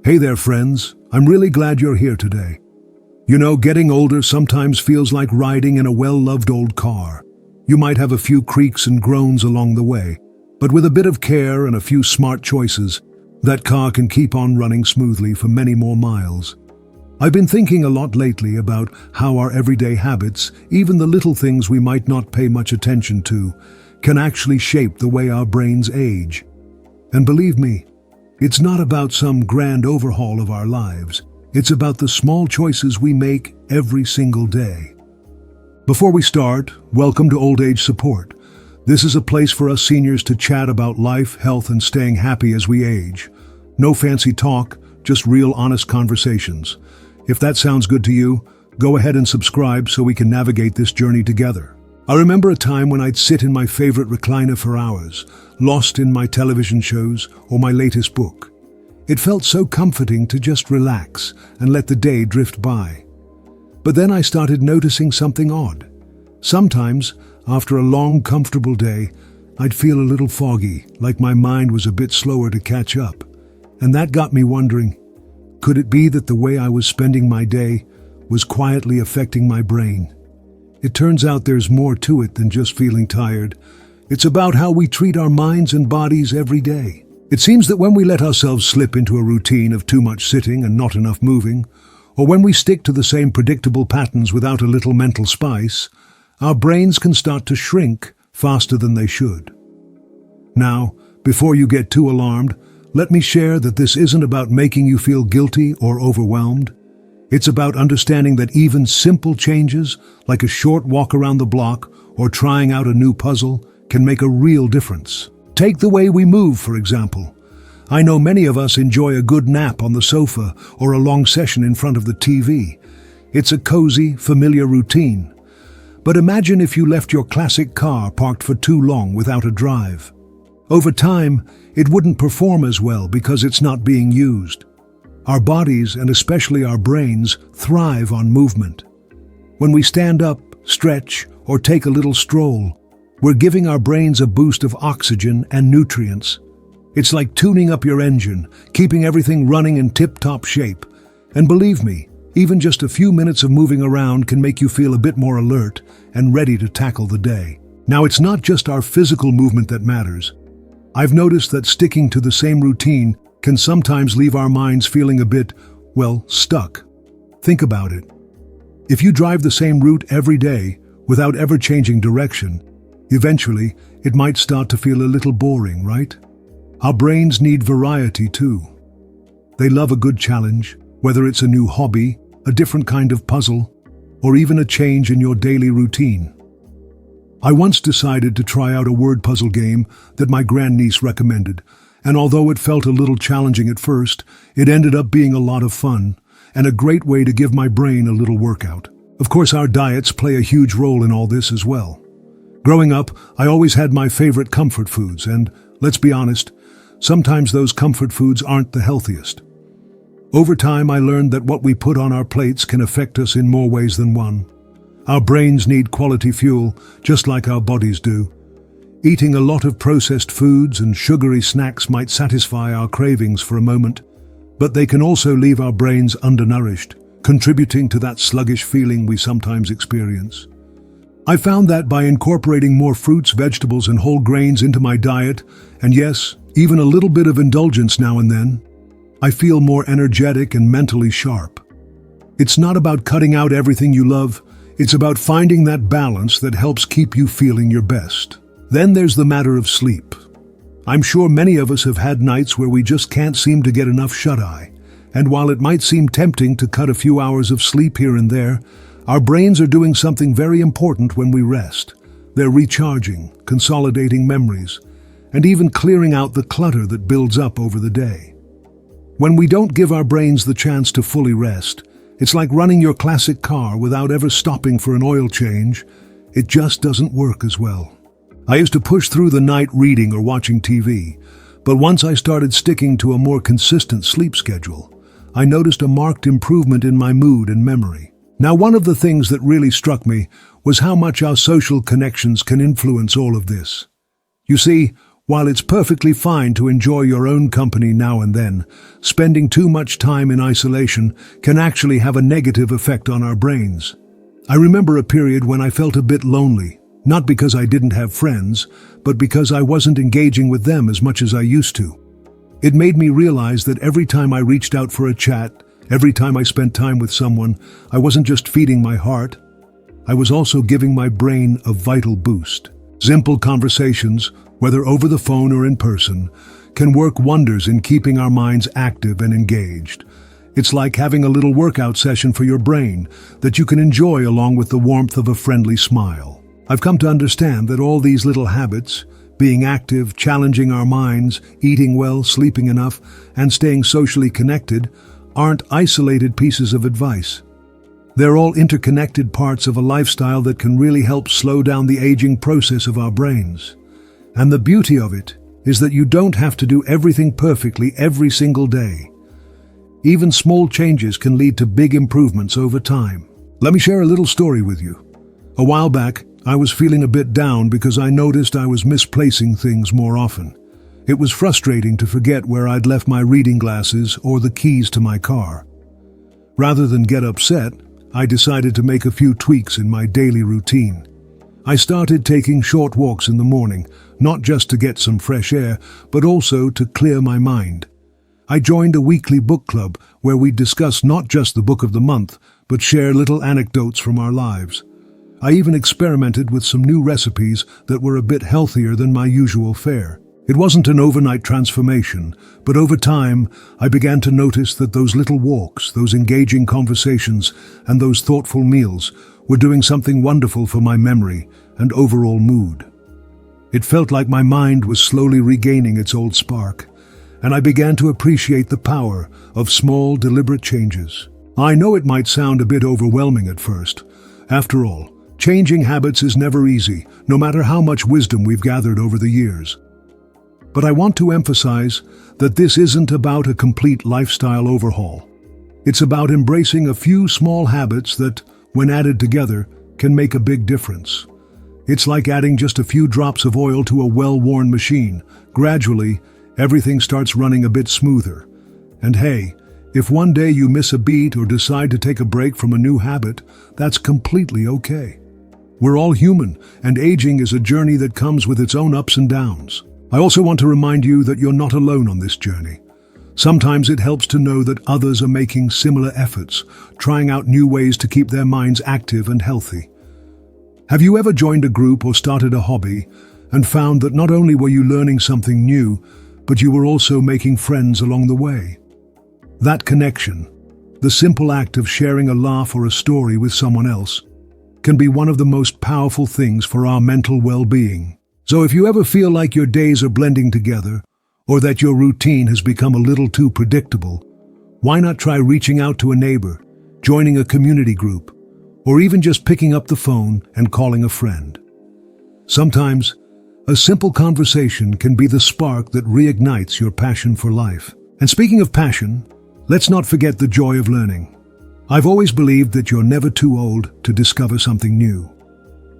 Hey there, friends. I'm really glad you're here today. You know, getting older sometimes feels like riding in a well-loved old car. You might have a few creaks and groans along the way, but with a bit of care and a few smart choices, that car can keep on running smoothly for many more miles. I've been thinking a lot lately about how our everyday habits, even the little things we might not pay much attention to, can actually shape the way our brains age. And believe me, it's not about some grand overhaul of our lives. It's about the small choices we make every single day. Before we start, welcome to Old Age Support. This is a place for us seniors to chat about life, health, and staying happy as we age. No fancy talk, just real honest conversations. If that sounds good to you, go ahead and subscribe so we can navigate this journey together. I remember a time when I'd sit in my favorite recliner for hours, lost in my television shows or my latest book. It felt so comforting to just relax and let the day drift by. But then I started noticing something odd. Sometimes, after a long, comfortable day, I'd feel a little foggy, like my mind was a bit slower to catch up. And that got me wondering, could it be that the way I was spending my day was quietly affecting my brain? It turns out there's more to it than just feeling tired. It's about how we treat our minds and bodies every day. It seems that when we let ourselves slip into a routine of too much sitting and not enough moving, or when we stick to the same predictable patterns without a little mental spice, our brains can start to shrink faster than they should. Now, before you get too alarmed, let me share that this isn't about making you feel guilty or overwhelmed. It's about understanding that even simple changes, like a short walk around the block or trying out a new puzzle, can make a real difference. Take the way we move, for example. I know many of us enjoy a good nap on the sofa or a long session in front of the TV. It's a cozy, familiar routine. But imagine if you left your classic car parked for too long without a drive. Over time, it wouldn't perform as well because it's not being used. Our bodies, and especially our brains, thrive on movement. When we stand up, stretch, or take a little stroll, we're giving our brains a boost of oxygen and nutrients. It's like tuning up your engine, keeping everything running in tip-top shape. And believe me, even just a few minutes of moving around can make you feel a bit more alert and ready to tackle the day. Now, it's not just our physical movement that matters. I've noticed that sticking to the same routine can sometimes leave our minds feeling a bit, stuck. Think about it. If you drive the same route every day without ever changing direction, eventually it might start to feel a little boring, right? Our brains need variety too. They love a good challenge, whether it's a new hobby, a different kind of puzzle, or even a change in your daily routine. I once decided to try out a word puzzle game that my grandniece recommended, and although it felt a little challenging at first, it ended up being a lot of fun and a great way to give my brain a little workout. Of course, our diets play a huge role in all this as well. Growing up, I always had my favorite comfort foods, and let's be honest, sometimes those comfort foods aren't the healthiest. Over time, I learned that what we put on our plates can affect us in more ways than one. Our brains need quality fuel, just like our bodies do. Eating a lot of processed foods and sugary snacks might satisfy our cravings for a moment, but they can also leave our brains undernourished, contributing to that sluggish feeling we sometimes experience. I found that by incorporating more fruits, vegetables, and whole grains into my diet, and yes, even a little bit of indulgence now and then, I feel more energetic and mentally sharp. It's not about cutting out everything you love, it's about finding that balance that helps keep you feeling your best. Then there's the matter of sleep. I'm sure many of us have had nights where we just can't seem to get enough shut-eye. And while it might seem tempting to cut a few hours of sleep here and there, our brains are doing something very important when we rest. They're recharging, consolidating memories, and even clearing out the clutter that builds up over the day. When we don't give our brains the chance to fully rest, it's like running your classic car without ever stopping for an oil change. It just doesn't work as well. I used to push through the night reading or watching TV, but once I started sticking to a more consistent sleep schedule, I noticed a marked improvement in my mood and memory. Now, one of the things that really struck me was how much our social connections can influence all of this. You see, While it's perfectly fine to enjoy your own company now and then, spending too much time in isolation can actually have a negative effect on our brains. I remember a period when I felt a bit lonely, not because I didn't have friends, but because I wasn't engaging with them as much as I used to. It made me realize that every time I reached out for a chat, every time I spent time with someone, I wasn't just feeding my heart, I was also giving my brain a vital boost. Simple conversations, whether over the phone or in person, can work wonders in keeping our minds active and engaged. It's like having a little workout session for your brain that you can enjoy along with the warmth of a friendly smile. I've come to understand that all these little habits, being active, challenging our minds, eating well, sleeping enough, and staying socially connected, aren't isolated pieces of advice. They're all interconnected parts of a lifestyle that can really help slow down the aging process of our brains. And the beauty of it is that you don't have to do everything perfectly every single day. Even small changes can lead to big improvements over time. Let me share a little story with you. A while back, I was feeling a bit down because I noticed I was misplacing things more often. It was frustrating to forget where I'd left my reading glasses or the keys to my car. Rather than get upset, I decided to make a few tweaks in my daily routine. I started taking short walks in the morning, not just to get some fresh air, but also to clear my mind. I joined a weekly book club where we discuss not just the book of the month, but share little anecdotes from our lives. I even experimented with some new recipes that were a bit healthier than my usual fare. It wasn't an overnight transformation, but over time, I began to notice that those little walks, those engaging conversations, and those thoughtful meals were doing something wonderful for my memory and overall mood. It felt like my mind was slowly regaining its old spark, and I began to appreciate the power of small, deliberate changes. I know it might sound a bit overwhelming at first. After all, changing habits is never easy, no matter how much wisdom we've gathered over the years. But I want to emphasize that this isn't about a complete lifestyle overhaul. It's about embracing a few small habits that, when added together, can make a big difference. It's like adding just a few drops of oil to a well-worn machine. Gradually, everything starts running a bit smoother. And hey, if one day you miss a beat or decide to take a break from a new habit, that's completely okay. We're all human, and aging is a journey that comes with its own ups and downs. I also want to remind you that you're not alone on this journey. Sometimes it helps to know that others are making similar efforts, trying out new ways to keep their minds active and healthy. Have you ever joined a group or started a hobby and found that not only were you learning something new, but you were also making friends along the way? That connection, the simple act of sharing a laugh or a story with someone else, can be one of the most powerful things for our mental well-being. So if you ever feel like your days are blending together, or that your routine has become a little too predictable, why not try reaching out to a neighbor, joining a community group, or even just picking up the phone and calling a friend? Sometimes, a simple conversation can be the spark that reignites your passion for life. And speaking of passion, let's not forget the joy of learning. I've always believed that you're never too old to discover something new.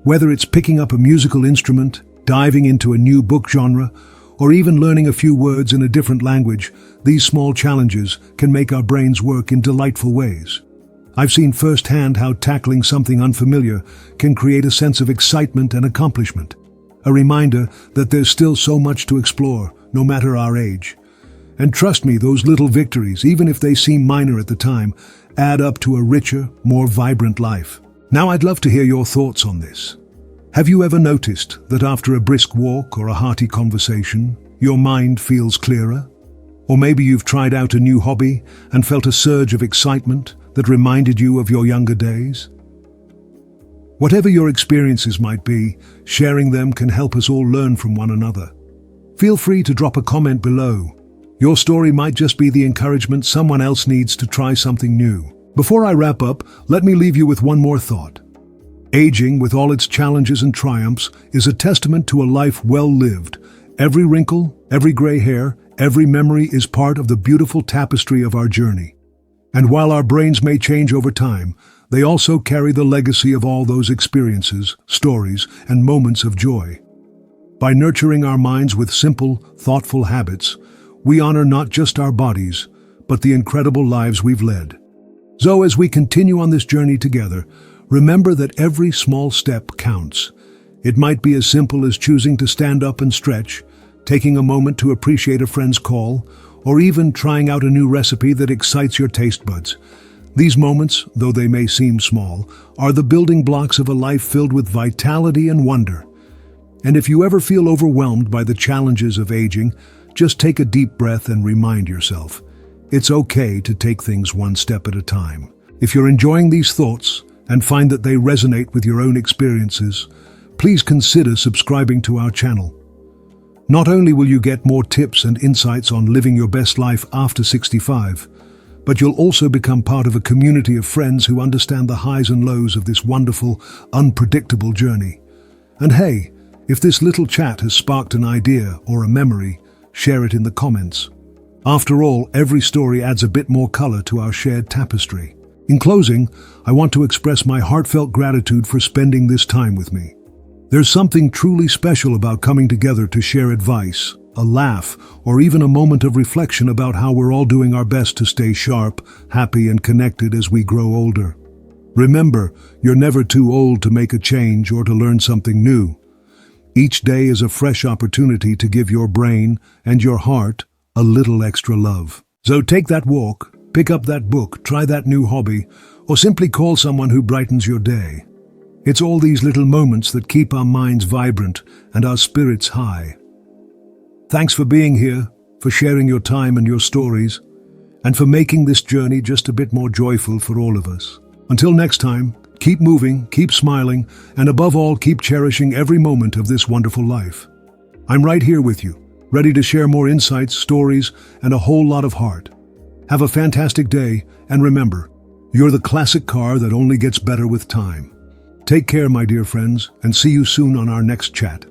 Whether it's picking up a musical instrument, diving into a new book genre, or even learning a few words in a different language, these small challenges can make our brains work in delightful ways. I've seen firsthand how tackling something unfamiliar can create a sense of excitement and accomplishment, a reminder that there's still so much to explore, no matter our age. And trust me, those little victories, even if they seem minor at the time, add up to a richer, more vibrant life. Now I'd love to hear your thoughts on this. Have you ever noticed that after a brisk walk or a hearty conversation, your mind feels clearer? Or maybe you've tried out a new hobby and felt a surge of excitement that reminded you of your younger days? Whatever your experiences might be, sharing them can help us all learn from one another. Feel free to drop a comment below. Your story might just be the encouragement someone else needs to try something new. Before I wrap up, let me leave you with one more thought. Aging, with all its challenges and triumphs, is a testament to a life well lived. Every wrinkle, every gray hair, every memory is part of the beautiful tapestry of our journey. And while our brains may change over time, they also carry the legacy of all those experiences, stories, and moments of joy. By nurturing our minds with simple, thoughtful habits, we honor not just our bodies, but the incredible lives we've led. So as we continue on this journey together, remember that every small step counts. It might be as simple as choosing to stand up and stretch, taking a moment to appreciate a friend's call, or even trying out a new recipe that excites your taste buds. These moments, though they may seem small, are the building blocks of a life filled with vitality and wonder. And if you ever feel overwhelmed by the challenges of aging, just take a deep breath and remind yourself, it's okay to take things one step at a time. If you're enjoying these thoughts and find that they resonate with your own experiences, please consider subscribing to our channel. Not only will you get more tips and insights on living your best life after 65, but you'll also become part of a community of friends who understand the highs and lows of this wonderful, unpredictable journey. And hey, if this little chat has sparked an idea or a memory, share it in the comments. After all, every story adds a bit more color to our shared tapestry. In closing, I want to express my heartfelt gratitude for spending this time with me. There's something truly special about coming together to share advice, a laugh, or even a moment of reflection about how we're all doing our best to stay sharp, happy, and connected as we grow older. Remember, you're never too old to make a change or to learn something new. Each day is a fresh opportunity to give your brain and your heart a little extra love. So take that walk, pick up that book, try that new hobby, or simply call someone who brightens your day. It's all these little moments that keep our minds vibrant and our spirits high. Thanks for being here, for sharing your time and your stories, and for making this journey just a bit more joyful for all of us. Until next time, keep moving, keep smiling, and above all, keep cherishing every moment of this wonderful life. I'm right here with you, ready to share more insights, stories, and a whole lot of heart. Have a fantastic day, and remember, you're the classic car that only gets better with time. Take care, my dear friends, and see you soon on our next chat.